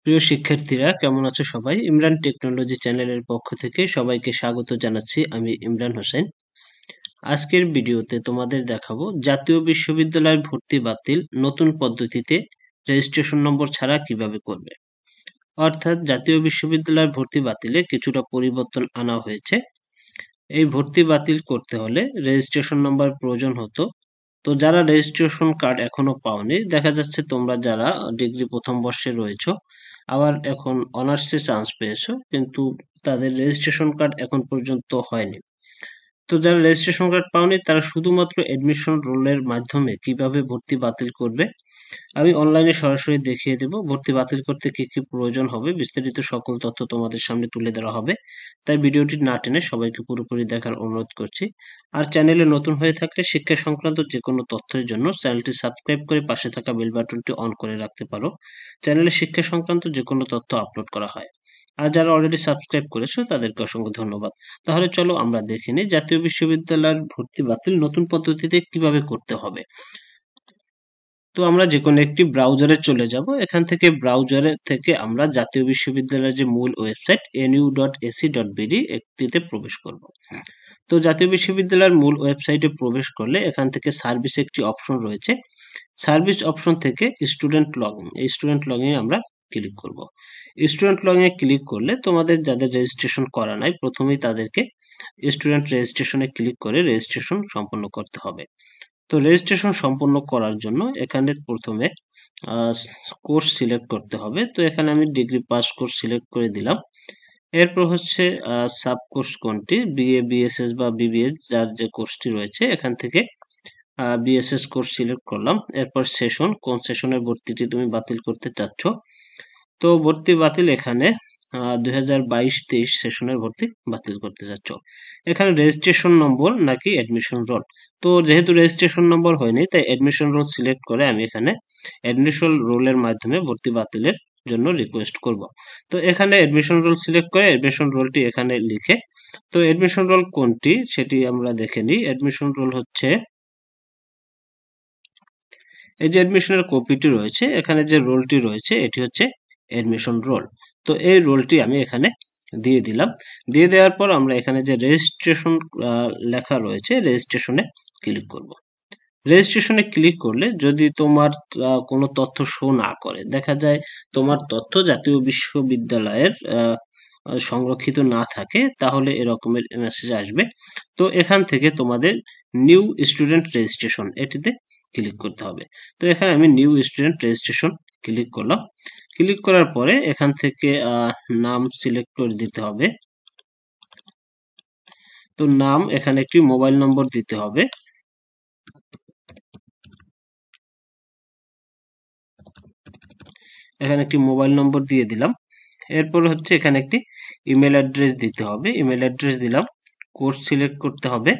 প্রিয় শিক্ষার্থীরা কেমন আছো সবাই? ইমরান টেকনোলজি চ্যানেলের পক্ষ থেকে সবাইকে স্বাগত জানাচ্ছি। আমি ইমরান হোসেন। আজকের ভিডিওতে তোমাদের দেখাবো জাতীয় বিশ্ববিদ্যালয়ের ভর্তি বাতিল নতুন পদ্ধতিতে রেজিস্ট্রেশন নম্বর ছাড়া কিভাবে করবে। অর্থাৎ জাতীয় বিশ্ববিদ্যালয়ের ভর্তি বাতিলে কিছুটা পরিবর্তন আনা হয়েছে। এই ভর্তি বাতিল করতে হলে রেজিস্ট্রেশন নম্বর প্রয়োজন হতো। তো যারা রেজিস্ট্রেশন কার্ড এখনো পাওনি, দেখা যাচ্ছে তোমরা যারা ডিগ্রি প্রথম বর্ষে রয়েছো, আবার এখন অনার্সে চান্স পেয়েছো, কিন্তু তাদের রেজিস্ট্রেশন কার্ড এখন পর্যন্ত হয়নি। তো যারা রেজিস্ট্রেশন কার্ড পাওনি তারা শুধুমাত্র এডমিশন রোলের মাধ্যমে কিভাবে ভর্তি বাতিল করবে আমি অনলাইনে সরাসরি দেখিয়ে দেব। ভর্তি বাতিল করতে কি কি প্রয়োজন হবে বিস্তারিত সকল তথ্য তোমাদের সামনে তুলে ধরা হবে। তাই ভিডিওটি না টেনে সবাইকে পুরোপুরি দেখার অনুরোধ করছি। আর চ্যানেলে নতুন হয়ে থাকলে শিক্ষা সংক্রান্ত যে কোনো তথ্যের জন্য চ্যানেলটি সাবস্ক্রাইব করে পাশে থাকা বেল বাটনটি অন করে রাখতে পারো। চ্যানেলে শিক্ষা সংক্রান্ত যে কোনো তথ্য আপলোড করা হয়। আর যারা অলরেডি সাবস্ক্রাইব করেছো তাদেরকে অসংখ্য ধন্যবাদ। তাহলে চলো আমরা দেখে নিই জাতীয় বিশ্ববিদ্যালয়ের ভর্তি বাতিল নতুন পদ্ধতিতে কিভাবে করতে হবে। তো আমরা যে কোনো একটি ব্রাউজারে চলে যাব। এখান থেকে ব্রাউজারে থেকে আমরা জাতীয় বিশ্ববিদ্যালয়ের যে মূল ওয়েবসাইট nu.ac.bd একটিতে প্রবেশ করব। তো জাতীয় বিশ্ববিদ্যালয়ের মূল ওয়েবসাইটে প্রবেশ করলে এখান থেকে সার্ভিস একটি অপশন রয়েছে। সার্ভিস অপশন থেকে স্টুডেন্ট লগইন, এই স্টুডেন্ট লগইনে আমরা ক্লিক করব। স্টুডেন্ট লগইনে ক্লিক করলে তোমাদের যাদের রেজিস্ট্রেশন করা নাই প্রথমেই তাদেরকে স্টুডেন্ট রেজিস্ট্রেশনে ক্লিক করে রেজিস্ট্রেশন সম্পন্ন করতে হবে। তো রেজিস্ট্রেশন সম্পন্ন করার জন্য এখানে প্রথমে কোর্স সিলেক্ট করতে হবে। তো এখানে আমি ডিগ্রি পাস কোর্স সিলেক্ট করে দিলাম। এরপর হচ্ছে সাব কোর্স কোনটি, বিএ, বিএসএস বা বিবিএস যার যে কোর্সটি রয়েছে এখান থেকে বিএসএস কোর্স সিলেক্ট করলাম। এরপর সেশন, কোন সেশনের ভর্তিটি তুমি বাতিল করতে চাচ্ছ। তো ভর্তি বাতিল এখানে 2022-23 সেশনের ভর্তি বাতিল করতে চাচ্ছ। এখানে রেজিস্ট্রেশন নম্বর নাকি অ্যাডমিশন রোল। তো যেহেতু রেজিস্ট্রেশন নম্বর হয়নি তাই অ্যাডমিশন রোল সিলেক্ট করে আমি এখানে অ্যাডমিশন রোলের মাধ্যমে ভর্তি বাতিলের জন্য রিকোয়েস্ট করব। তো এখানে অ্যাডমিশন রোল সিলেক্ট করে অ্যাডমিশন রোলটি এখানে লিখে, তো অ্যাডমিশন রোল কোনটি সেটি আমরা দেখে নিই। অ্যাডমিশন রোল হচ্ছে এই যে অ্যাডমিশনের কপিটি রয়েছে, এখানে যে রোলটি রয়েছে এটি হচ্ছে অ্যাডমিশন রোল। তো এই রোলটি আমি এখানে দিয়ে দিলাম। দিয়ে দেওয়ার পর আমরা এখানে যে রেজিস্ট্রেশন লেখা রয়েছে রেজিস্ট্রেশনে ক্লিক করব। রেজিস্ট্রেশনে ক্লিক করলে যদি তোমার কোনো তথ্য শো না করে, দেখা যায় তোমার তথ্য জাতীয় বিশ্ববিদ্যালয়ের সংরক্ষিত না থাকে, তাহলে এরকমের মেসেজ আসবে। তো এখান থেকে তোমাদের নিউ স্টুডেন্ট রেজিস্ট্রেশন এটিতে ক্লিক করতে হবে। তো এখানে আমি নিউ স্টুডেন্ট রেজিস্ট্রেশন ক্লিক করলাম। ক্লিক করার পরে এখান থেকে নাম সিলেক্ট করে দিতে হবে। তো নাম, এখানে একটি মোবাইল নম্বর দিতে হবে। এখানে একটি মোবাইল নম্বর দিয়ে দিলাম। এরপর হচ্ছে এখানে একটি ইমেল অ্যাড্রেস দিতে হবে। ইমেল অ্যাড্রেস দিলাম। কোর্স সিলেক্ট করতে হবে।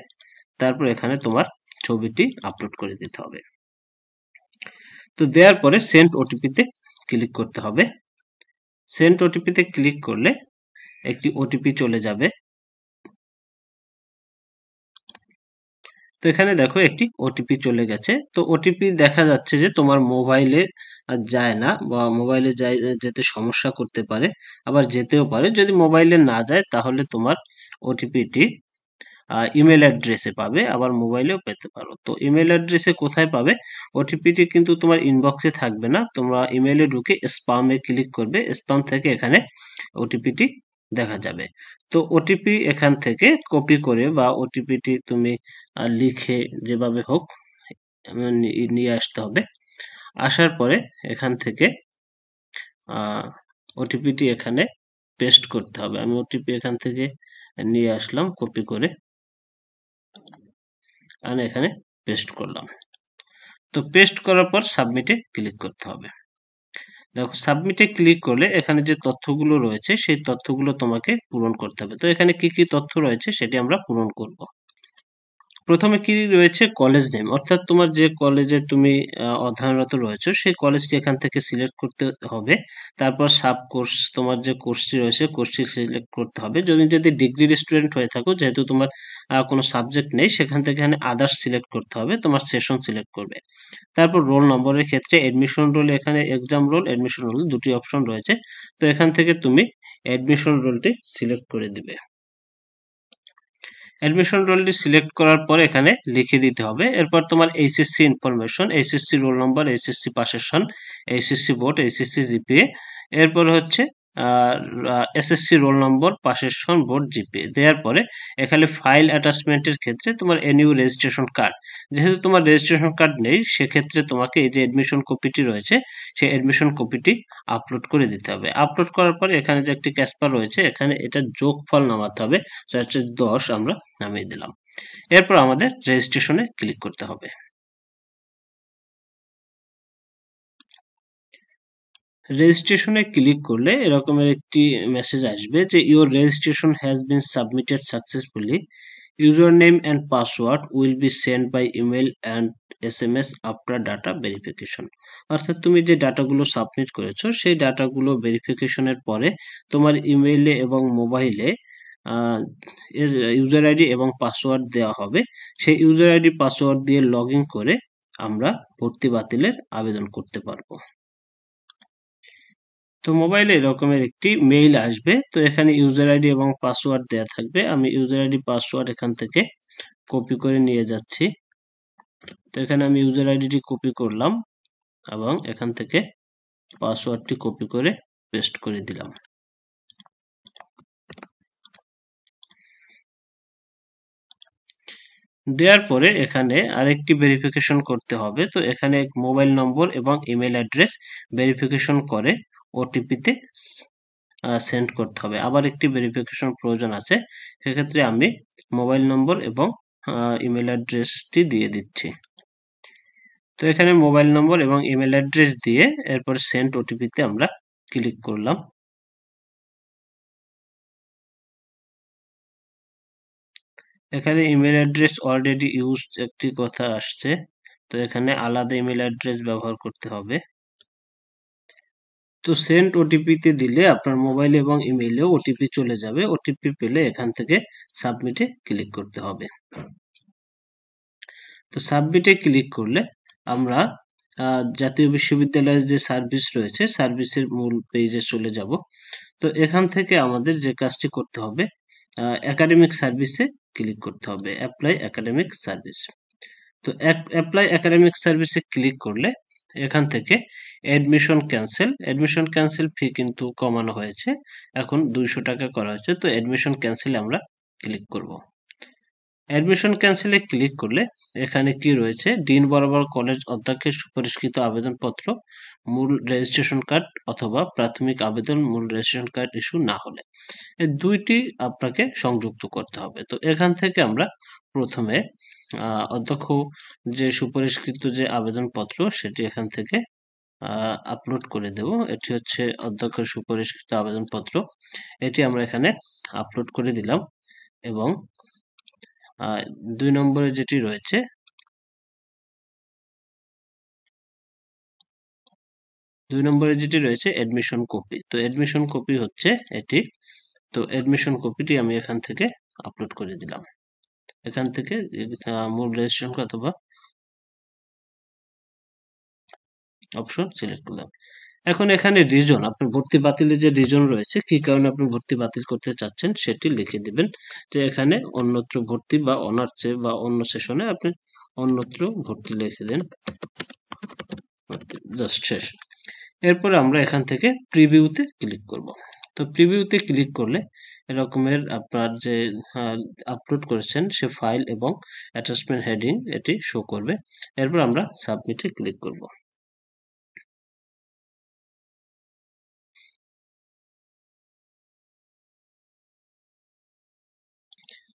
তারপর এখানে তোমার ছবিটি আপলোড করে দিতে হবে। তো দেওয়ার পরে সেন্ড ওটিপিতে ক্লিক করতে হবে। সেন্ড ওটিপিতে ক্লিক করলে একটি ওটিপি চলে যাবে। তো এখানে দেখো একটি ওটিপি চলে গেছে। তো ওটিপি দেখা যাচ্ছে যে তোমার মোবাইলে যায় না, বা মোবাইলে যেতে সমস্যা করতে পারে, আবার যেতেও পারে। যদি মোবাইলে না যায় তাহলে তোমার ওটিপিটি ইমেল অ্যাড্রেসে পাবে, আবার মোবাইলেও পেতে পারো। তো ইমেল অ্যাড্রেসে কোথায় পাবে? ওটিপিটি কিন্তু তোমার ইনবক্সে থাকবে না, তোমরা ইমেলে ঢুকে স্পামে ক্লিক করবে। স্পাম থেকে এখানে ওটিপিটি দেখা যাবে। তো ওটিপি এখান থেকে কপি করে বা ওটিপিটি তুমি লিখে যেভাবে হোক নিয়ে আসতে হবে। আসার পরে এখান থেকে ওটিপিটি এখানে পেস্ট করতে হবে। আমি ওটিপি এখান থেকে নিয়ে আসলাম কপি করে, আর এখানে পেস্ট করলাম। তো পেস্ট করার পর সাবমিটে ক্লিক করতে হবে। দেখো সাবমিটে ক্লিক করলে এখানে যে তথ্যগুলো রয়েছে সেই তথ্যগুলো তোমাকে পূরণ করতে হবে। তো এখানে কি কি তথ্য রয়েছে সেটি আমরা পূরণ করব। প্রথমে কি রয়েছে কলেজ নেম, অর্থাৎ তোমার যে কলেজে তুমি অধ্যয়নরত রয়েছো সেই কলেজটি এখান থেকে সিলেক্ট করতে হবে। তারপর সাব কোর্স, তোমার যে কোর্সটি রয়েছে কোর্সটি সিলেক্ট করতে হবে। যদি ডিগ্রির স্টুডেন্ট হয়ে থাকো, যেহেতু তোমার কোনো সাবজেক্ট নেই, সেখান থেকে এখানে আদার্স সিলেক্ট করতে হবে, তোমার সেশন সিলেক্ট করবে। তারপর রোল নম্বরের ক্ষেত্রে এডমিশন রোল, এখানে এক্সাম রোল, এডমিশন রোল দুটি অপশন রয়েছে। তো এখান থেকে তুমি এডমিশন রোলটি সিলেক্ট করে দিবে। অ্যাডমিশন রোলটি সিলেক্ট করার পর এখানে লিখে দিতে হবে। এরপর তোমার HSC information, HSC roll number, HSC পাশের সন, এইচএসসি বোর্ড, এইচএসসি জিপিএ। এরপর হচ্ছে এসএসসি রোল নম্বর, পাশের সন, বোর্ড, জিপিএ দেওয়ার পরে এখানে ফাইল অ্যাটাচমেন্টের ক্ষেত্রে তোমার এনইউ রেজিস্ট্রেশন কার্ড, যেহেতু তোমার রেজিস্ট্রেশন কার্ড নেই, সেক্ষেত্রে তোমাকে এই যে এডমিশন কপিটি রয়েছে সেই এডমিশন কপিটি আপলোড করে দিতে হবে। আপলোড করার পরে এখানে যে একটি ক্যাসপার রয়েছে, এখানে এটা যোগফল নামাতে হবে, সেটা হচ্ছে 10 আমরা নামিয়ে দিলাম। এরপর আমাদের রেজিস্ট্রেশনে ক্লিক করতে হবে। রেজিস্ট্রেশনে ক্লিক করলে এরকমের একটি মেসেজ আসবে যে your registration has been submitted successfully, user name and password will be send by email and SMS after data verification. অর্থাৎ তুমি যে ডাটাগুলো সাবমিট করেছো সেই ডাটাগুলো ভেরিফিকেশনের পরে তোমার ইমেইলে এবং মোবাইলে ইউজার আইডি এবং পাসওয়ার্ড দেওয়া হবে। সেই ইউজার আইডি পাসওয়ার্ড দিয়ে লগ ইন করে আমরা ভর্তি বাতিলের আবেদন করতে পারবো। তো মোবাইলে এরকমের একটি মেইল আসবে। তো এখানে ইউজার আইডি এবং পাসওয়ার্ড দেওয়া থাকবে। আমি ইউজার আইডি পাসওয়ার্ড এখান থেকে কপি করে নিয়ে যাচ্ছি। তো এখানে আমি ইউজার আইডিটি কপি করলাম এবং এখান থেকে পাসওয়ার্ডটি কপি করে পেস্ট করে দিলাম। দেওয়ার পরে এখানে আরেকটি ভেরিফিকেশন করতে হবে। তো এখানে মোবাইল নম্বর এবং ইমেল অ্যাড্রেস ভেরিফিকেশন করে ওটিপিতে সেন্ড করতে হবে। আবার একটি ভেরিফিকেশন প্রয়োজন আছে, সেক্ষেত্রে আমি মোবাইল নম্বর এবং ইমেল অ্যাড্রেসটি দিয়ে দিচ্ছি। তো এখানে মোবাইল নম্বর এবং ইমেল অ্যাড্রেস দিয়ে এরপর সেন্ড ওটিপিতে আমরা ক্লিক করলাম। এখানে ইমেল অ্যাড্রেস অলরেডি ইউজ একটি কথা আসছে, তো এখানে আলাদা ইমেল অ্যাড্রেস ব্যবহার করতে হবে। তো সেন্ড ওটিপিতে দিলে আপনার মোবাইল এবং ইমেইলে ওটিপি চলে যাবে। ওটিপি পেলে এখান থেকে সাবমিটে ক্লিক করতে হবে। তো সাবমিটে ক্লিক করলে আমরা জাতীয় বিশ্ববিদ্যালয়ের যে সার্ভিস রয়েছে সার্ভিসের মূল পেজে চলে যাব। তো এখান থেকে আমাদের যে কাজটি করতে হবে, একাডেমিক সার্ভিসে ক্লিক করতে হবে, অ্যাপ্লাই একাডেমিক সার্ভিস। তো অ্যাপ্লাই একাডেমিক সার্ভিসে ক্লিক করলে এখান থেকে অ্যাডমিশন ক্যান্সেল ফি কিন্তু কমানো হয়েছে, এখন 200 টাকা করা হয়েছে। তো অ্যাডমিশন ক্যান্সেলে আমরা ক্লিক করব। অ্যাডমিশন ক্যান্সেলে ক্লিক করলে এখানে কি রয়েছে, ডিন বরাবর কলেজ অধ্যক্ষের সুপারিশকৃত আবেদনপত্র, মূল রেজিস্ট্রেশন কার্ড অথবা প্রাথমিক আবেদন মূল রেজিস্ট্রেশন কার্ড ইস্যু না হলে, এই দুইটি আপনাকে সংযুক্ত করতে হবে। তো এখান থেকে আমরা প্রথমে অধ্যক্ষ যে সুপারিশকৃত যে আবেদনপত্র সেটি এখান থেকে আপলোড করে দেব। এটি হচ্ছে অধ্যক্ষের সুপারিশকৃত আবেদনপত্র, এটি আমরা এখানে আপলোড করে দিলাম। এবং 2 নম্বরে যেটি রয়েছে, অ্যাডমিশন কপি। তো অ্যাডমিশন কপি হচ্ছে এটি। তো অ্যাডমিশন কপিটি আমি এখান থেকে আপলোড করে দিলাম। এখান থেকে মূল রেজিস্ট্রেশন অথবা অপশন সিলেক্ট করলাম। এখন এখানে রিজন, আপনার ভর্তি বাতিলের যে রিজন রয়েছে, কি কারণে আপনি ভর্তি বাতিল করতে চাচ্ছেন সেটি লিখে দিবেন। যে এখানে অন্যত্র ভর্তি বা অনার্সে বা অন্য সেশনে আপনি অন্যত্র ভর্তি লিখে দেন, জাস্ট শেষ। এরপরে আমরা এখান থেকে প্রিভিউতে ক্লিক করব। তো প্রিভিউতে ক্লিক করলে এরকমের আপনার যে আপলোড করেছেন সে ফাইল এবং অ্যাটাচমেন্ট হেডিং এটি শো করবে। এরপর আমরা সাবমিটে ক্লিক করব।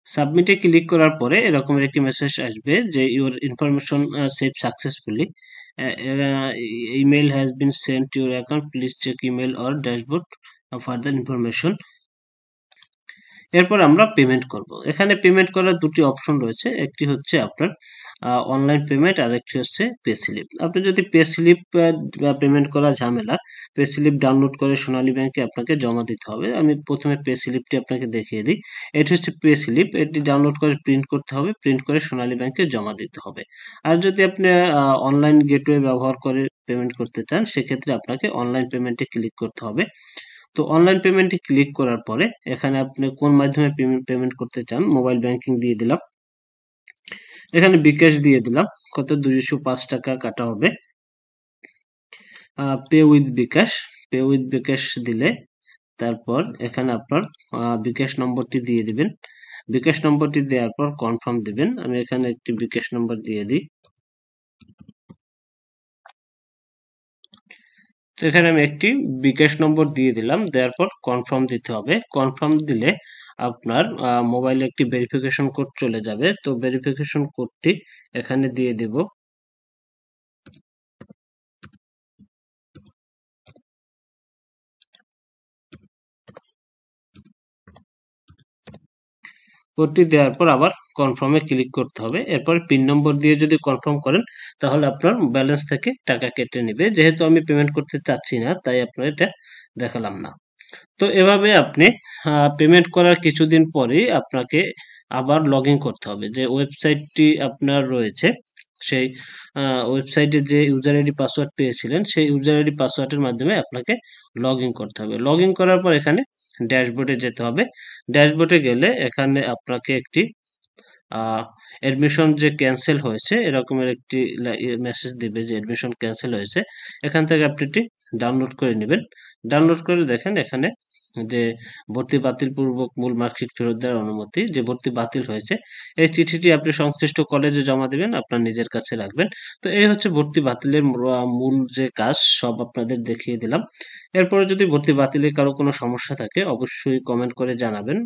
সাবমিটে ক্লিক করার পরে এরকমের একটি মেসেজ আসবে যে your information save successfully, email has been sent to your account, please check email or dashboard further information. এরপর আমরা পেমেন্ট করব। এখানে পেমেন্ট করার দুটি অপশন রয়েছে, একটি হচ্ছে আপনার অনলাইন পেমেন্ট আর একটি হচ্ছে পে স্লিপ। আপনি যদি পে স্লিপ পেমেন্ট করা ঝামেলা, পে স্লিপ ডাউনলোড করে সোনালী ব্যাংকে আপনাকে জমা দিতে হবে। আমি প্রথমে পে স্লিপটি আপনাকে দেখিয়ে দিই। এটি হচ্ছে পে স্লিপ, এটি ডাউনলোড করে প্রিন্ট করতে হবে, প্রিন্ট করে সোনালী ব্যাংকে জমা দিতে হবে। আর যদি আপনি অনলাইন গেটওয়ে ব্যবহার করে পেমেন্ট করতে চান, সেক্ষেত্রে আপনাকে অনলাইন পেমেন্টে ক্লিক করতে হবে। তো অনলাইন পেমেন্টে ক্লিক করার পরে এখানে আপনি কোন মাধ্যমে পেমেন্ট করতে চান, মোবাইল ব্যাংকিং দিয়ে দিলাম, এখানে বিকাশ দিয়ে দিলাম, কত 205 টাকা কাটা হবে। Pay with bKash, pay with bKash দিলে তারপর এখানে আপনার বিকাশ নম্বরটি দিয়ে দিবেন। বিকাশ নম্বরটি দেওয়ার পর কনফার্ম দিবেন। আমি এখানে একটি বিকাশ নম্বর দিয়ে দিই। তো এখানে আমি একটি বিকাশ নম্বর দিয়ে দিলাম, দেওয়ার পর কনফার্ম দিতে হবে। কনফার্ম দিলে আপনার মোবাইলে একটি ভেরিফিকেশন কোড চলে যাবে। তো ভেরিফিকেশন কোডটি এখানে দিয়ে দেব। কোডটি দেওয়ার পর আবার কনফার্মে ক্লিক করতে হবে। এরপর পিন নম্বর দিয়ে যদি কনফার্ম করেন, তাহলে আপনার ব্যালেন্স থেকে টাকা কেটে নেবে। যেহেতু আমি পেমেন্ট করতে চাচ্ছি না, তাই আপনার এটা দেখালাম না। তো এভাবে আপনি পেমেন্ট করার কিছুদিন পরেই আপনাকে আবার লগ ইন করতে হবে। যে ওয়েবসাইটটি আপনার রয়েছে, সেই ওয়েবসাইটে যে ইউজার আইডি পাসওয়ার্ড পেয়েছিলেন, সেই ইউজার আইডি পাসওয়ার্ডের মাধ্যমে আপনাকে লগ ইন করতে হবে। লগ ইন করার পর এখানে ড্যাশবোর্ডে যেতে হবে। ড্যাশবোর্ডে গেলে এখানে আপনাকে একটি অ্যাডমিশন যে ক্যান্সেল হয়েছে এরকমের একটি মেসেজ দিবে যে অ্যাডমিশন ক্যান্সেল হয়েছে। এখান থেকে আপনি এটি ডাউনলোড করে নেবেন। ডাউনলোড করে দেখেন এখানে যে ভর্তি বাতিল পূর্বক মূল মার্কশিট ফেরত দেওয়ার অনুমতি, যে ভর্তি বাতিল হয়েছে, এই চিঠিটি আপনি সংশ্লিষ্ট কলেজে জমা দিবেন, আপনার নিজের কাছে রাখবেন। তো এই হচ্ছে ভর্তি বাতিলের মূল যে কাজ, সব আপনাদের দেখিয়ে দিলাম। এরপরে যদি ভর্তি বাতিলে কারো কোনো সমস্যা থাকে, অবশ্যই কমেন্ট করে জানাবেন।